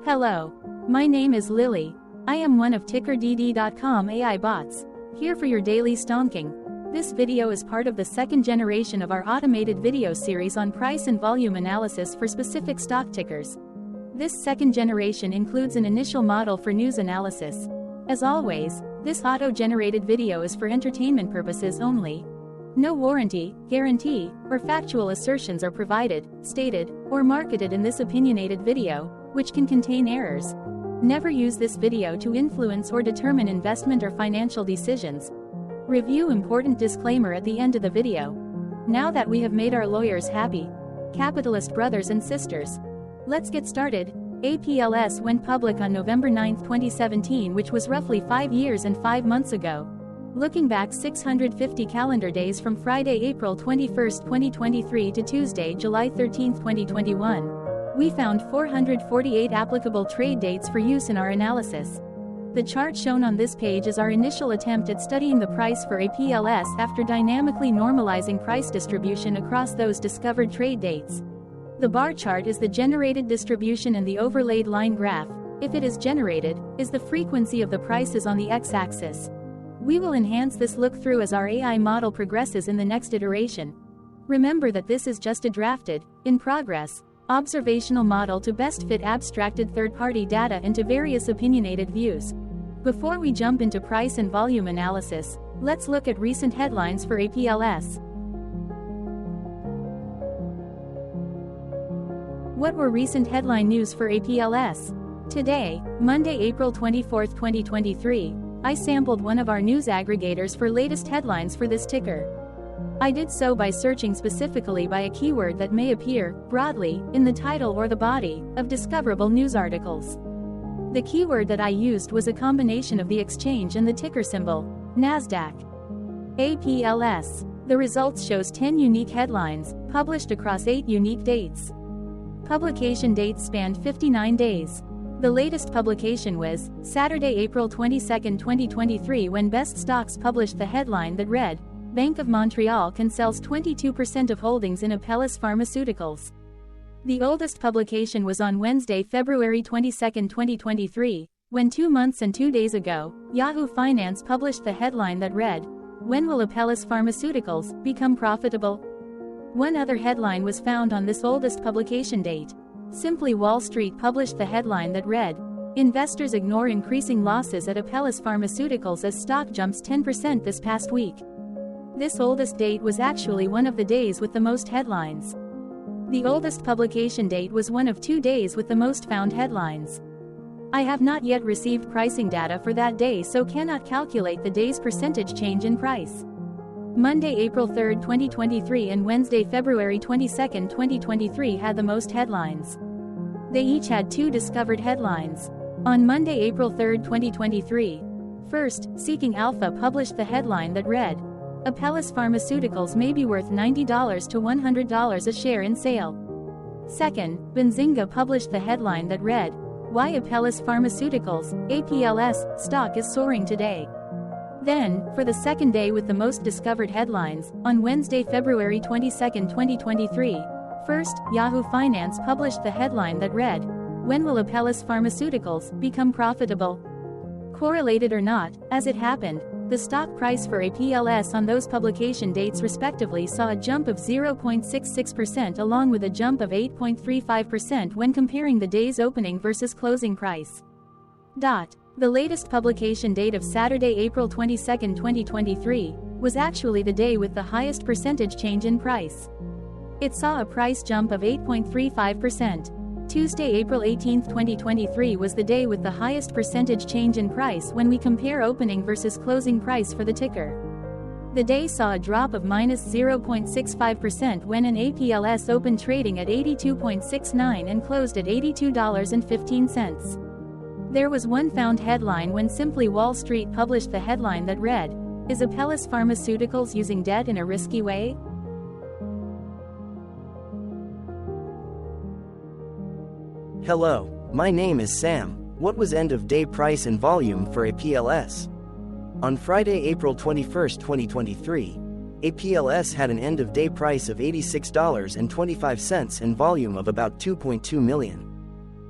Hello. My name is Lily. I am one of TickerDD.com AI bots, here for your daily stonking. This video is part of the second generation of our automated video series on price and volume analysis for specific stock tickers. This second generation includes an initial model for news analysis. As always, this auto-generated video is for entertainment purposes only. No warranty, guarantee, or factual assertions are provided, stated, or marketed in this opinionated video, which can contain errors. Never use this video to influence or determine investment or financial decisions. Review important disclaimer at the end of the video. Now that we have made our lawyers happy, capitalist brothers and sisters, let's get started. APLS went public on November 9, 2017, which was roughly 5 years and 5 months ago. Looking back 650 calendar days from Friday, April 21, 2023 to Tuesday, July 13, 2021. We found 448 applicable trade dates for use in our analysis. The chart shown on this page is our initial attempt at studying the price for APLS after dynamically normalizing price distribution across those discovered trade dates. The bar chart is the generated distribution and the overlaid line graph, if it is generated, is the frequency of the prices on the x-axis. We will enhance this look-through as our AI model progresses in the next iteration. Remember that this is just a drafted, in progress, observational model to best fit abstracted third-party data into various opinionated views. Before we jump into price and volume analysis, let's look at recent headlines for APLS. What were recent headline news for APLS? Today, Monday, April 24, 2023, I sampled one of our news aggregators for latest headlines for this ticker. I did so by searching specifically by a keyword that may appear, broadly, in the title or the body, of discoverable news articles. The keyword that I used was a combination of the exchange and the ticker symbol, NASDAQ. APLS. The results shows 10 unique headlines, published across 8 unique dates. Publication dates spanned 59 days. The latest publication was Saturday, April 22, 2023, when Best Stocks published the headline that read, Bank of Montreal cancels 22% of holdings in APLS Pharmaceuticals. The oldest publication was on Wednesday, February 22, 2023, when 2 months and 2 days ago, Yahoo Finance published the headline that read, When will APLS Pharmaceuticals become profitable? One other headline was found on this oldest publication date. Simply Wall Street published the headline that read, Investors ignore increasing losses at APLS Pharmaceuticals as stock jumps 10% this past week. This oldest date was actually one of the days with the most headlines. The oldest publication date was one of 2 days with the most found headlines. I have not yet received pricing data for that day, so cannot calculate the day's percentage change in price. Monday, April 3, 2023 and Wednesday, February 22, 2023 had the most headlines. They each had 2 discovered headlines. On Monday, April 3, 2023, first, Seeking Alpha published the headline that read, APLS Pharmaceuticals may be worth $90 to $100 a share in sale. Second, Benzinga published the headline that read, Why APLS Pharmaceuticals, APLS, stock is soaring today. Then, for the second day with the most discovered headlines, on Wednesday, February 22, 2023, first, Yahoo Finance published the headline that read, When will APLS Pharmaceuticals become profitable? Correlated or not, as it happened, the stock price for APLS on those publication dates respectively saw a jump of 0.66% along with a jump of 8.35% when comparing the day's opening versus closing price. The latest publication date of Saturday, April 22, 2023, was actually the day with the highest percentage change in price. It saw a price jump of 8.35%. Tuesday, April 18, 2023 was the day with the highest percentage change in price when we compare opening versus closing price for the ticker. The day saw a drop of minus 0.65% when an APLS opened trading at 82.69 and closed at $82.15. There was one found headline when Simply Wall Street published the headline that read, Is APLS Pharmaceuticals using debt in a risky way? Hello, my name is Sam. What was end-of-day price and volume for APLS? On Friday, April 21, 2023, APLS had an end-of-day price of $86.25 and volume of about 2.2 million.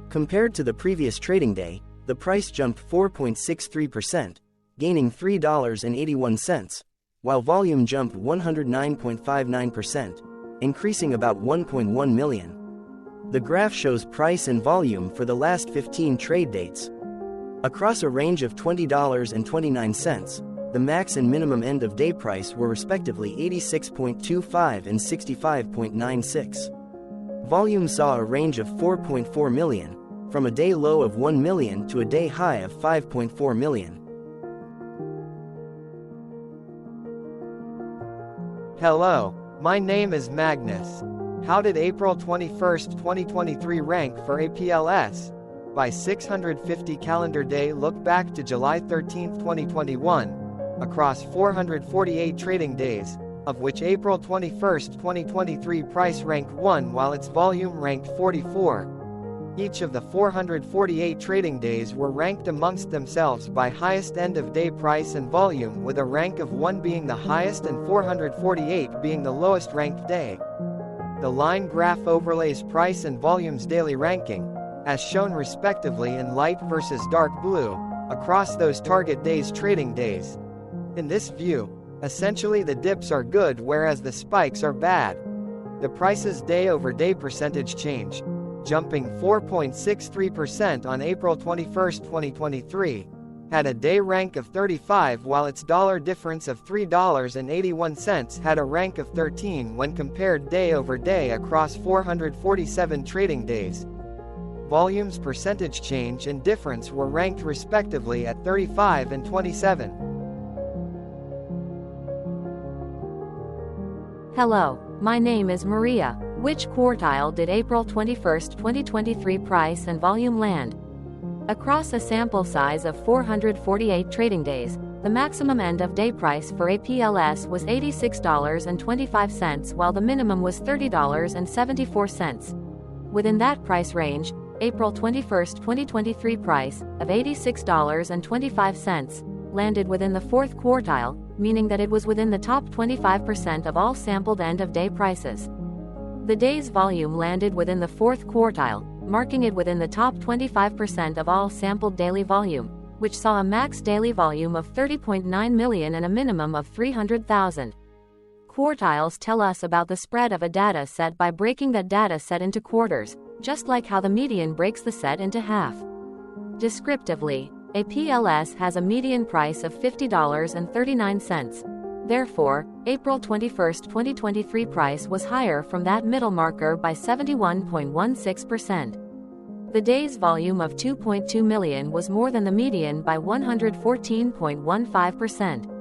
Compared to the previous trading day, the price jumped 4.63%, gaining $3.81, while volume jumped 109.59%, increasing about 1.1 million. The graph shows price and volume for the last 15 trade dates. Across a range of $20.29, the max and minimum end-of-day price were respectively 86.25 and 65.96. Volume saw a range of 4.4 million, from a day low of 1 million to a day high of 5.4 million. Hello, my name is Magnus. How did April 21, 2023 rank for APLS? By 650 calendar day look back to July 13, 2021, across 448 trading days, of which April 21, 2023 price ranked 1 while its volume ranked 44. Each of the 448 trading days were ranked amongst themselves by highest end-of-day price and volume, with a rank of 1 being the highest and 448 being the lowest ranked day. The line graph overlays price and volume's daily ranking, as shown respectively in light versus dark blue, across those target days' trading days. In this view, essentially the dips are good whereas the spikes are bad. The price's day-over-day percentage change, jumping 4.63% on April 21, 2023, had a day rank of 35 while its dollar difference of $3.81 had a rank of 13 when compared day over day across 447 trading days. Volume's percentage change and difference were ranked respectively at 35 and 27. Hello, my name is Maria. Which quartile did April 21, 2023 price and volume land? Across a sample size of 448 trading days, the maximum end-of-day price for APLS was $86.25 while the minimum was $30.74. Within that price range, April 21, 2023 price, of $86.25, landed within the fourth quartile, meaning that it was within the top 25% of all sampled end-of-day prices. The day's volume landed within the fourth quartile, marking it within the top 25% of all sampled daily volume, which saw a max daily volume of 30.9 million and a minimum of 300,000. Quartiles tell us about the spread of a data set by breaking that data set into quarters, just like how the median breaks the set into half. Descriptively, APLS has a median price of $50.39. Therefore, April 21, 2023 price was higher from that middle marker by 71.16%. The day's volume of 2.2 million was more than the median by 114.15%.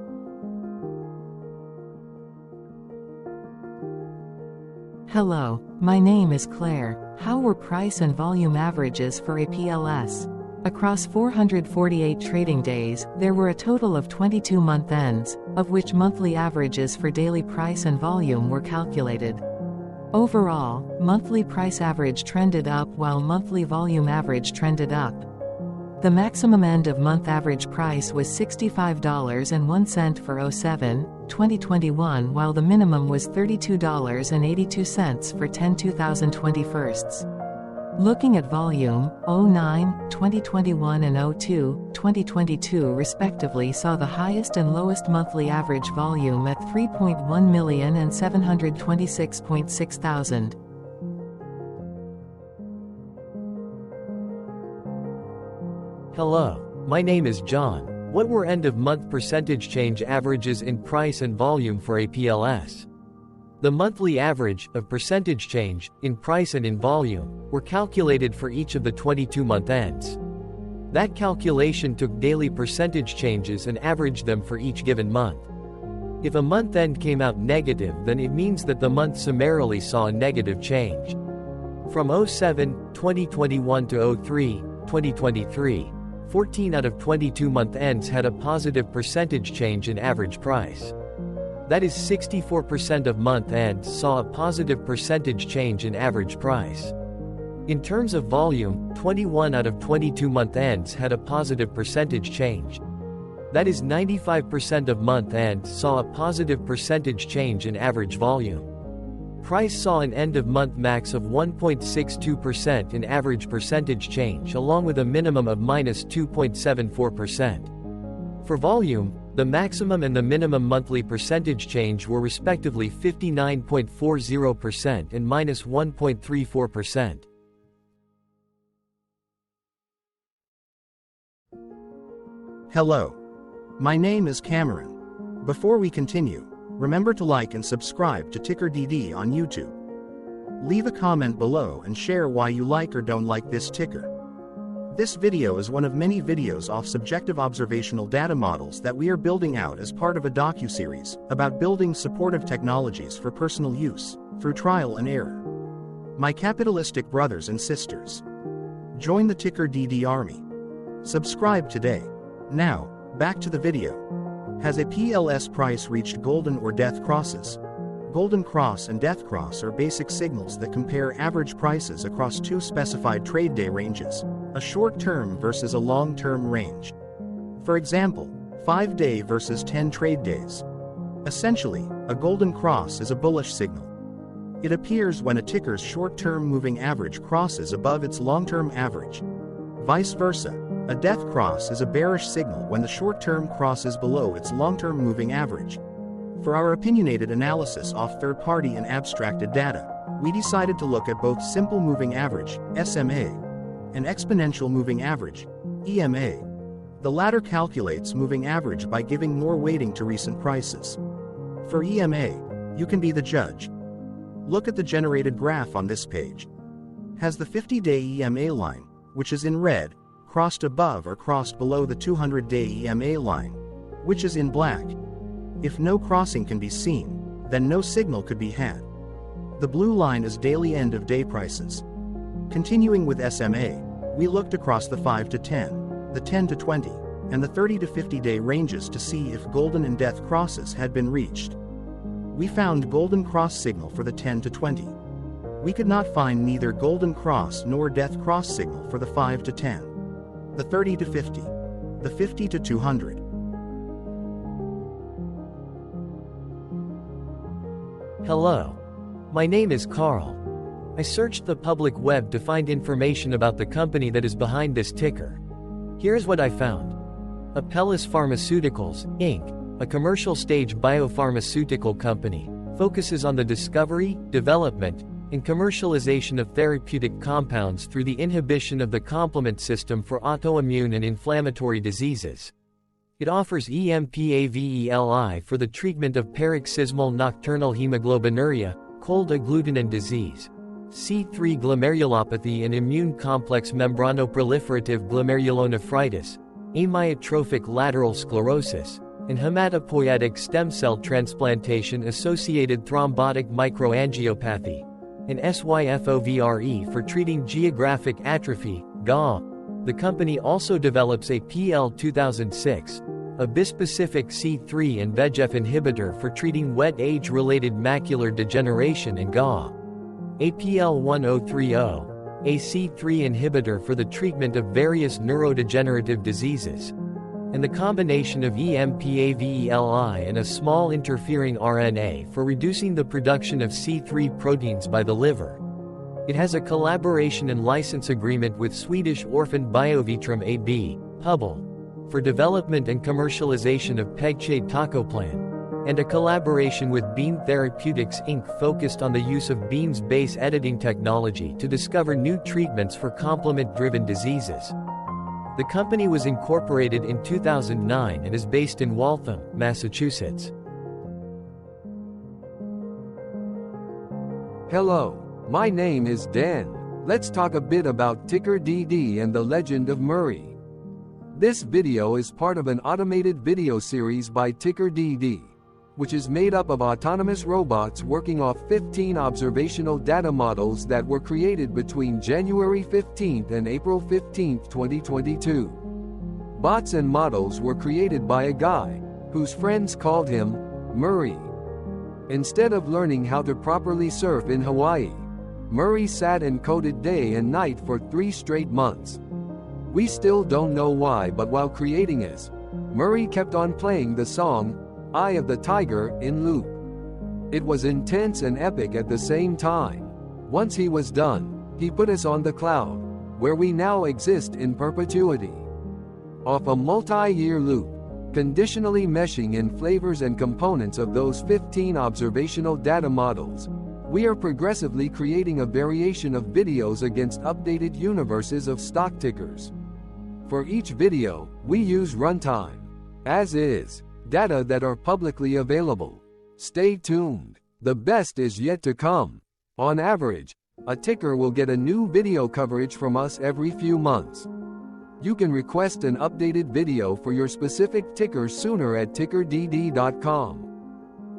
Hello, my name is Claire. How were price and volume averages for APLS? Across 448 trading days, there were a total of 22 month ends, of which monthly averages for daily price and volume were calculated. Overall, monthly price average trended up while monthly volume average trended up. The maximum end-of-month average price was $65.01 for 07/2021 while the minimum was $32.82 for 10/2021. Looking at volume, 09/2021 and 02/2022 respectively saw the highest and lowest monthly average volume at 3.1 million and 726.6 thousand. Hello, my name is John. What were end-of-month percentage change averages in price and volume for APLS? The monthly average of percentage change in price and in volume were calculated for each of the 22-month ends. That calculation took daily percentage changes and averaged them for each given month. If a month end came out negative, then it means that the month summarily saw a negative change. From 07/2021 to 03/2023, 14 out of 22 month ends had a positive percentage change in average price. That is 64% of month ends saw a positive percentage change in average price. In terms of volume, 21 out of 22 month ends had a positive percentage change. That is 95% of month ends saw a positive percentage change in average volume. price saw an end-of-month max of 1.62% in average percentage change along with a minimum of -2.74%. For volume, the maximum and the minimum monthly percentage change were respectively 59.40% and -1.34%. Hello. My name is Cameron. Before we continue, remember to like and subscribe to TickerDD on YouTube. Leave a comment below and share why you like or don't like this ticker. This video is one of many videos off subjective observational data models that we are building out as part of a docu-series about building supportive technologies for personal use, through trial and error. My capitalistic brothers and sisters, join the TickerDD army. Subscribe today. Now, back to the video. Has APLS price reached golden or death crosses? Golden cross and death cross are basic signals that compare average prices across two specified trade day ranges, a short-term versus a long-term range. For example, 5-day versus 10 trade days. Essentially, a golden cross is a bullish signal. It appears when a ticker's short-term moving average crosses above its long-term average. Vice versa, a death cross is a bearish signal when the short-term crosses below its long-term moving average. For our opinionated analysis of third-party and abstracted data, we decided to look at both simple moving average, SMA, and exponential moving average, EMA. The latter calculates moving average by giving more weighting to recent prices. For EMA, you can be the judge. Look at the generated graph on this page. Has the 50-day EMA line, which is in red, crossed above or crossed below the 200-day EMA line, which is in black? If no crossing can be seen, then no signal could be had. The blue line is daily end-of-day prices. Continuing with SMA, we looked across the 5 to 10, the 10 to 20, and the 30 to 50-day ranges to see if golden and death crosses had been reached. We found golden cross signal for the 10 to 20. We could not find neither golden cross nor death cross signal for the 5 to 10, the 30 to 50, the 50 to 200. Hello. My name is Carl. I searched the public web to find information about the company that is behind this ticker. Here's what I found. APLS Pharmaceuticals, Inc., a commercial-stage biopharmaceutical company, focuses on the discovery, development, and commercialization of therapeutic compounds through the inhibition of the complement system for autoimmune and inflammatory diseases. It offers EMPAVELI for the treatment of paroxysmal nocturnal hemoglobinuria, cold agglutinin disease, C3 glomerulopathy and immune complex membranoproliferative glomerulonephritis, amyotrophic lateral sclerosis, and hematopoietic stem cell transplantation-associated thrombotic microangiopathy, and SYFOVRE for treating geographic atrophy, GA. The company also develops APL-2006, a bispecific C3 and VEGF inhibitor for treating wet age-related macular degeneration and GA. APL-1030, a C3 inhibitor for the treatment of various neurodegenerative diseases, and the combination of EMPAVELI and a small interfering RNA for reducing the production of C3 proteins by the liver. It has a collaboration and license agreement with Swedish Orphan Biovitrum AB, Hubble, for development and commercialization of Pegshade Tacoplan, and a collaboration with Beam Therapeutics Inc. focused on the use of Beam's base editing technology to discover new treatments for complement-driven diseases. The company was incorporated in 2009 and is based in Waltham, Massachusetts. Hello, my name is Dan. Let's talk a bit about TickerDD and the legend of Murray. This video is part of an automated video series by TickerDD, which is made up of autonomous robots working off 15 observational data models that were created between January 15 and April 15, 2022. Bots and models were created by a guy, whose friends called him Murray. Instead of learning how to properly surf in Hawaii, Murray sat and coded day and night for 3 straight months. We still don't know why, but while creating this, Murray kept on playing the song Eye of the Tiger in loop. It was intense and epic at the same time. Once he was done, he put us on the cloud, where we now exist in perpetuity. Off a multi-year loop, conditionally meshing in flavors and components of those 15 observational data models, we are progressively creating a variation of videos against updated universes of stock tickers. For each video, we use runtime, as is, data that are publicly available. Stay tuned. The best is yet to come. On average, a ticker will get a new video coverage from us every few months. You can request an updated video for your specific ticker sooner at TickerDD.com.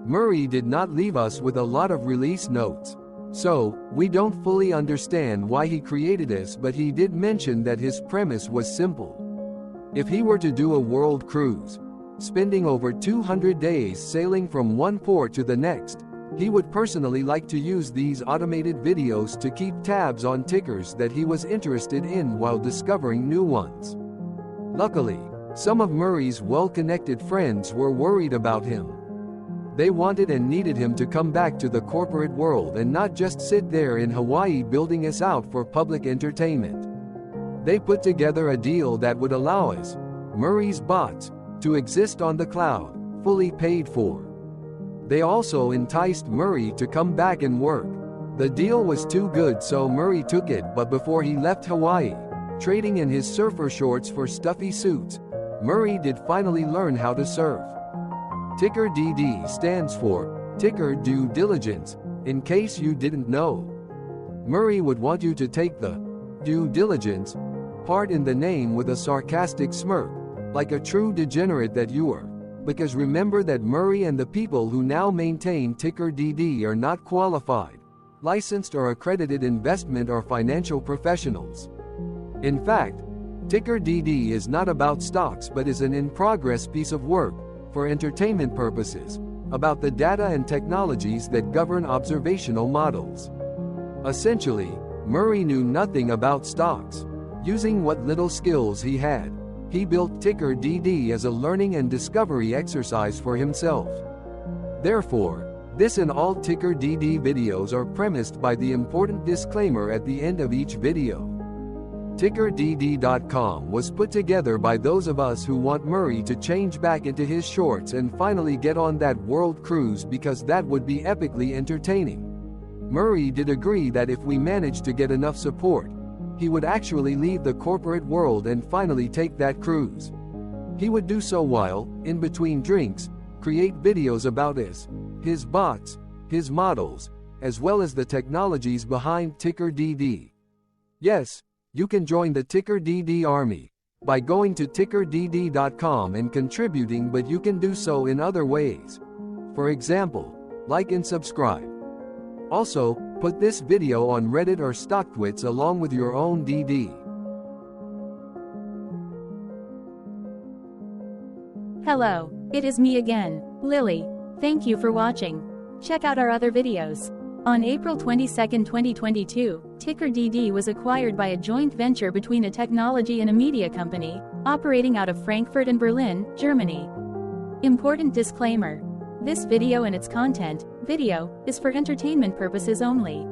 Murray did not leave us with a lot of release notes, so we don't fully understand why he created this, but he did mention that his premise was simple. If he were to do a world cruise, spending over 200 days sailing from one port to the next, he would personally like to use these automated videos to keep tabs on tickers that he was interested in while discovering new ones. Luckily, some of Murray's well-connected friends were worried about him. They wanted and needed him to come back to the corporate world and not just sit there in Hawaii building us out for public entertainment. They put together a deal that would allow us, Murray's bots, to exist on the cloud, fully paid for. They also enticed Murray to come back and work. The deal was too good, so Murray took it, but before he left Hawaii, trading in his surfer shorts for stuffy suits, Murray did finally learn how to surf. TickerDD stands for Ticker Due Diligence, in case you didn't know. Murray would want you to take the due diligence part in the name with a sarcastic smirk, like a true degenerate that you are. Because remember that Murray and the people who now maintain TickerDD are not qualified, licensed or accredited investment or financial professionals. In fact, TickerDD is not about stocks but is an in-progress piece of work, for entertainment purposes, about the data and technologies that govern observational models. Essentially, Murray knew nothing about stocks. Using what little skills he had, he built TickerDD as a learning and discovery exercise for himself. Therefore, this and all TickerDD videos are premised by the important disclaimer at the end of each video. TickerDD.com was put together by those of us who want Murray to change back into his shorts and finally get on that world cruise, because that would be epically entertaining. Murray did agree that if we managed to get enough support, he would actually leave the corporate world and finally take that cruise. He would do so while, in between drinks, create videos about us, his bots, his models, as well as the technologies behind TickerDD. Yes, you can join the TickerDD army by going to TickerDD.com and contributing, but you can do so in other ways. For example, like and subscribe. Also, put this video on Reddit or StockTwits along with your own DD. Hello, it is me again, Lily. Thank you for watching. Check out our other videos. On April 22, 2022, TickerDD was acquired by a joint venture between a technology and a media company, operating out of Frankfurt and Berlin, Germany. Important disclaimer. This video and its content, is for entertainment purposes only.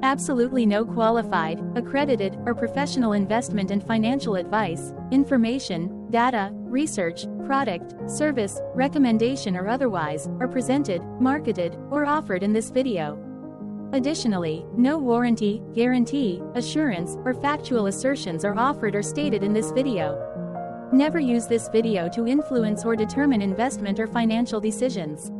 Absolutely no qualified, accredited, or professional investment and financial advice, information, data, research, product, service, recommendation or otherwise, are presented, marketed, or offered in this video. Additionally, no warranty, guarantee, assurance, or factual assertions are offered or stated in this video. Never use this video to influence or determine investment or financial decisions.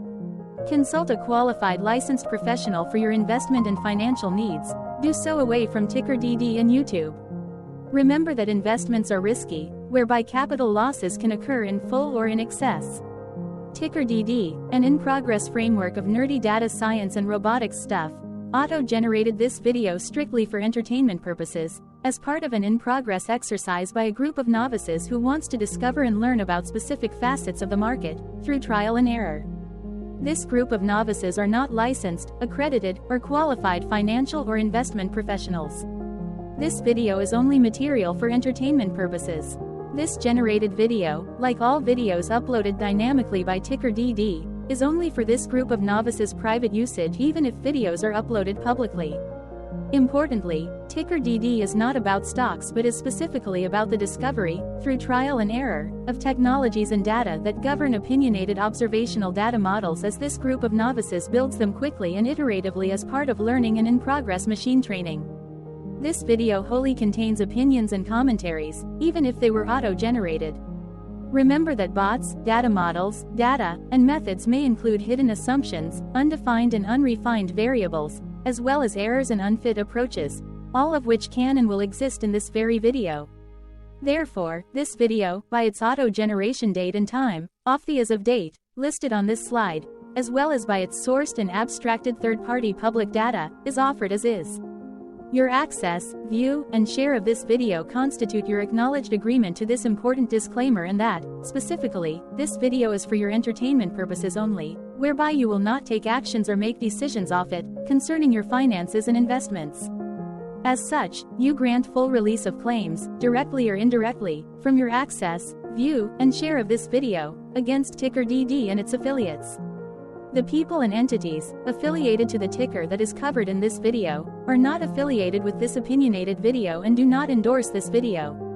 Consult a qualified licensed professional for your investment and financial needs. Do so away from TickerDD and YouTube. Remember that investments are risky, whereby capital losses can occur in full or in excess. TickerDD, an in-progress framework of nerdy data science and robotics stuff, auto-generated this video strictly for entertainment purposes, as part of an in-progress exercise by a group of novices who wants to discover and learn about specific facets of the market, through trial and error. This group of novices are not licensed, accredited, or qualified financial or investment professionals. This video is only material for entertainment purposes. This generated video, like all videos uploaded dynamically by TickerDD, is only for this group of novices' private usage even if videos are uploaded publicly. Importantly, TickerDD is not about stocks but is specifically about the discovery, through trial and error, of technologies and data that govern opinionated observational data models as this group of novices builds them quickly and iteratively as part of learning and in-progress machine training. This video wholly contains opinions and commentaries, even if they were auto-generated. Remember that bots, data models, data, and methods may include hidden assumptions, undefined and unrefined variables, as well as errors and unfit approaches, all of which can and will exist in this very video. Therefore, this video, by its auto-generation date and time, off the as of date, listed on this slide, as well as by its sourced and abstracted third-party public data, is offered as is. Your access, view, and share of this video constitute your acknowledged agreement to this important disclaimer and that, specifically, this video is for your entertainment purposes only, whereby you will not take actions or make decisions off it, concerning your finances and investments. As such, you grant full release of claims, directly or indirectly, from your access, view, and share of this video, against TickerDD and its affiliates. The people and entities, affiliated to the ticker that is covered in this video, are not affiliated with this opinionated video and do not endorse this video.